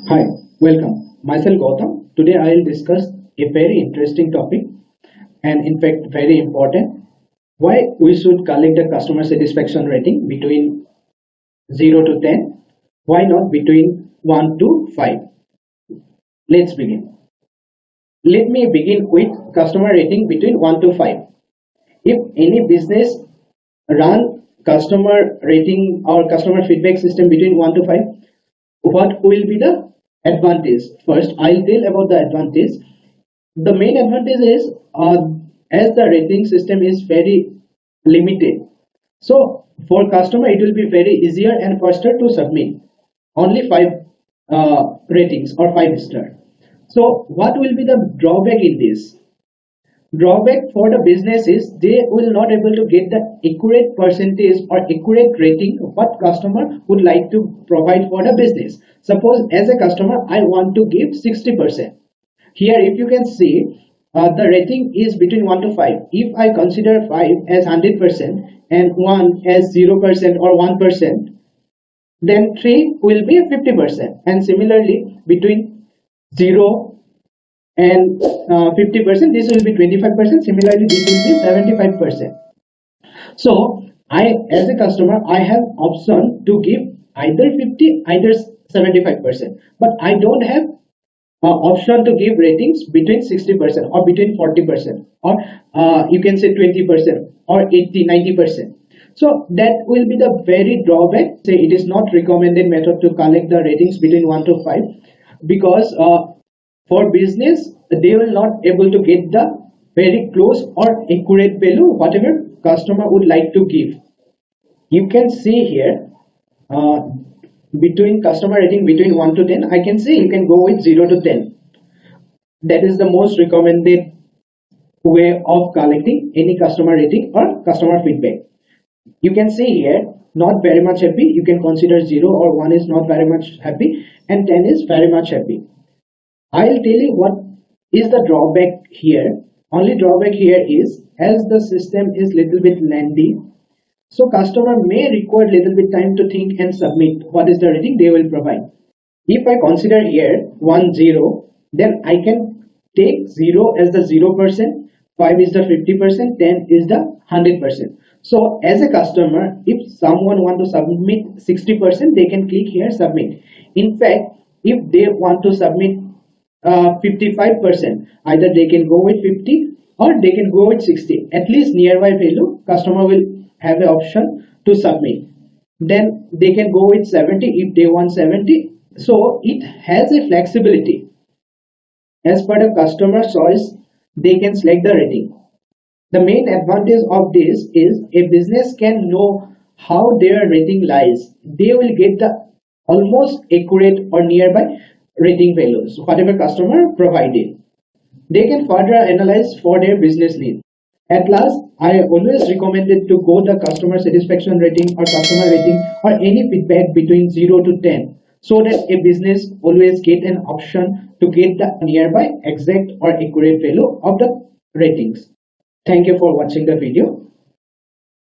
Hi, welcome. Myself Gautam. Today I will discuss a very interesting topic and in fact very important. Why we should collect the customer satisfaction rating between 0 to 10. Why not between 1 to 5? Let's begin. Let me begin with customer rating between 1 to 5. If any business run customer rating or customer feedback system between 1 to 5, what will be the advantage? First I'll tell about the advantage. The main advantage is as the rating system is very limited, so for customer it will be very easier and faster to submit only five ratings or 5 star. So what will be the drawback in this? Drawback for the business is they will not able to get the accurate percentage or accurate rating what customer would like to provide for the business. Suppose as a customer I want to give 60%. Here if you can see the rating is between 1 to 5. If I consider 5 as 100% and 1 as 0% or 1%, then 3 will be 50%, and similarly between 0 and 50%, this will be 25%. Similarly this will be 75%. So I as a customer I have option to give either 50 either 75%, but I don't have option to give ratings between 60% or between 40% or you can say 20% or 80-90%. So that will be the very drawback. Say it is not recommended method to collect the ratings between 1 to 5, because for business they will not able to get the very close or accurate value whatever customer would like to give. You can see here uh, between customer rating between 1 to 10, I can say you can go with 0 to 10. That is the most recommended way of collecting any customer rating or customer feedback. You can see here not very much happy, you can consider 0 or 1 is not very much happy and 10 is very much happy. I'll tell you what is the drawback here. Only drawback here is as the system is little bit lengthy, so customer may require little bit time to think and submit what is the rating they will provide. If I consider here 1 0, then I can take 0 as the 0%, 5 is the 50%, 10 is the 100%. So as a customer, if someone want to submit 60%, they can click here submit. In fact, if they want to submit 55%, either they can go with 50 or they can go with 60. At least nearby value, customer will have an option to submit. Then they can go with 70 if they want 70. So it has a flexibility. As per the customer choice, they can select the rating. The main advantage of this is a business can know how their rating lies. They will get the almost accurate or nearby rating values, whatever customer provided. They can further analyze for their business needs. At last, I always recommended to go the customer satisfaction rating or customer rating or any feedback between 0 to 10, so that a business always get an option to get the nearby exact or accurate value of the ratings. Thank you for watching the video.